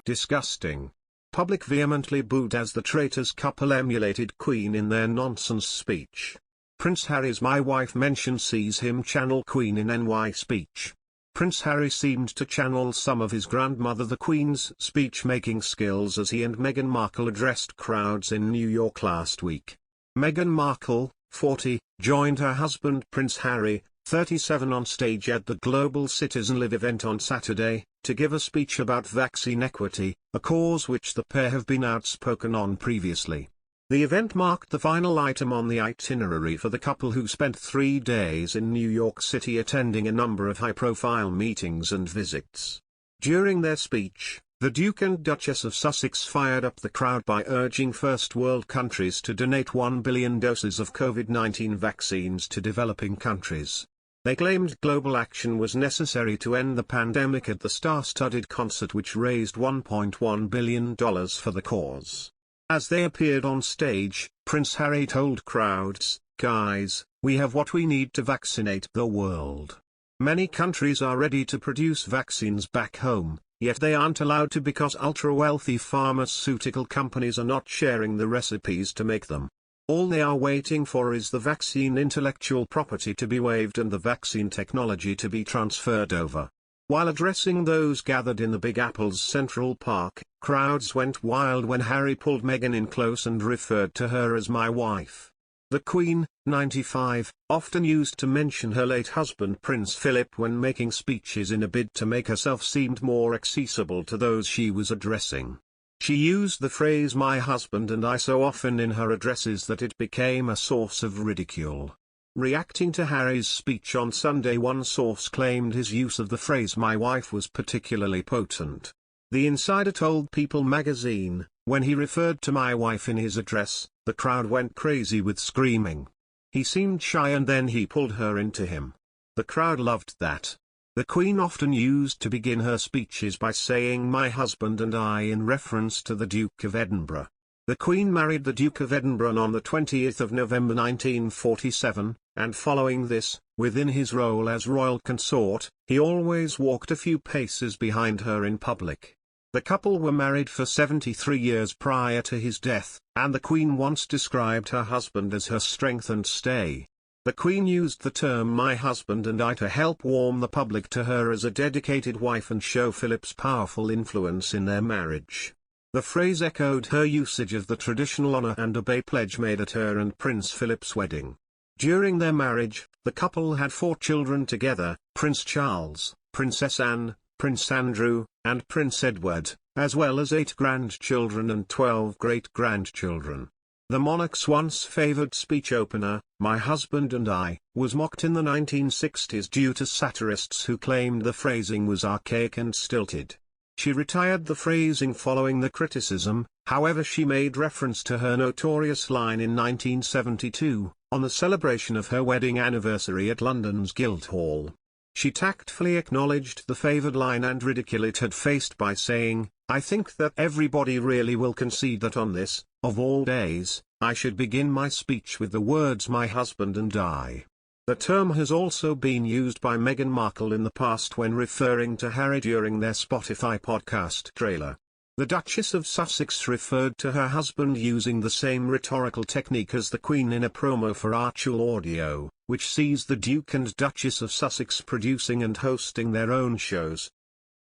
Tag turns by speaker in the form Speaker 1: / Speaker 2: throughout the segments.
Speaker 1: Disgusting. Public vehemently booed as the Traitors couple emulated Queen in their nonsense speech. Prince Harry's "My wife" mention sees him channel Queen in NY speech. Prince Harry seemed to channel some of his grandmother the Queen's speech-making skills as he and Meghan Markle addressed crowds in New York last week. Meghan Markle, 40, joined her husband Prince Harry, 37 on stage at the Global Citizen Live event on Saturday, to give a speech about vaccine equity, a cause which the pair have been outspoken on previously. The event marked the final item on the itinerary for the couple who spent 3 days in New York City attending a number of high-profile meetings and visits. During their speech, the Duke and Duchess of Sussex fired up the crowd by urging first world countries to donate 1 billion doses of COVID-19 vaccines to developing countries. They claimed global action was necessary to end the pandemic at the star-studded concert which raised $1.1 billion for the cause. As they appeared on stage, Prince Harry told crowds, "Guys, we have what we need to vaccinate the world. Many countries are ready to produce vaccines back home, yet they aren't allowed to because ultra-wealthy pharmaceutical companies are not sharing the recipes to make them. All they are waiting for is the vaccine intellectual property to be waived and the vaccine technology to be transferred over." While addressing those gathered in the Big Apple's Central Park, crowds went wild when Harry pulled Meghan in close and referred to her as "my wife." The Queen, 95, often used to mention her late husband Prince Philip when making speeches in a bid to make herself seem more accessible to those she was addressing. She used the phrase "my husband and I" so often in her addresses that it became a source of ridicule. Reacting to Harry's speech on Sunday, one source claimed his use of the phrase "my wife" was particularly potent. The insider told People magazine, when he referred to "my wife" in his address, the crowd went crazy with screaming. He seemed shy and then he pulled her into him. The crowd loved that. The Queen often used to begin her speeches by saying "my husband and I" in reference to the Duke of Edinburgh. The Queen married the Duke of Edinburgh on the 20th of November 1947, and following this, within his role as royal consort, he always walked a few paces behind her in public. The couple were married for 73 years prior to his death, and the Queen once described her husband as her strength and stay. The Queen used the term "my husband and I" to help warm the public to her as a dedicated wife and show Philip's powerful influence in their marriage. The phrase echoed her usage of the traditional honor and obey pledge made at her and Prince Philip's wedding. During their marriage, the couple had 4 children together: Prince Charles, Princess Anne, Prince Andrew, and Prince Edward, as well as 8 grandchildren and 12 great-grandchildren. The monarch's once favored speech opener, "my husband and I," was mocked in the 1960s due to satirists who claimed the phrasing was archaic and stilted. She retired the phrasing following the criticism, however she made reference to her notorious line in 1972, on the celebration of her wedding anniversary at London's Guildhall. She tactfully acknowledged the favored line and ridicule it had faced by saying, "I think that everybody really will concede that on this, of all days, I should begin my speech with the words 'my husband and I.'" The term has also been used by Meghan Markle in the past when referring to Harry during their Spotify podcast trailer. The Duchess of Sussex referred to her husband using the same rhetorical technique as the Queen in a promo for Archie Audio, which sees the Duke and Duchess of Sussex producing and hosting their own shows.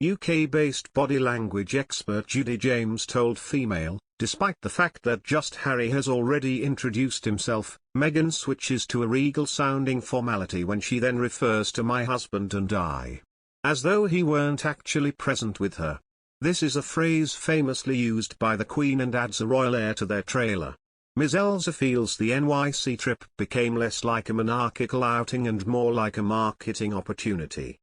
Speaker 1: UK-based body language expert Judy James told Female, despite the fact that just Harry has already introduced himself, Meghan switches to a regal-sounding formality when she then refers to "my husband and I," as though he weren't actually present with her. This is a phrase famously used by the Queen and adds a royal air to their trailer. Ms. Elsa feels the NYC trip became less like a monarchical outing and more like a marketing opportunity.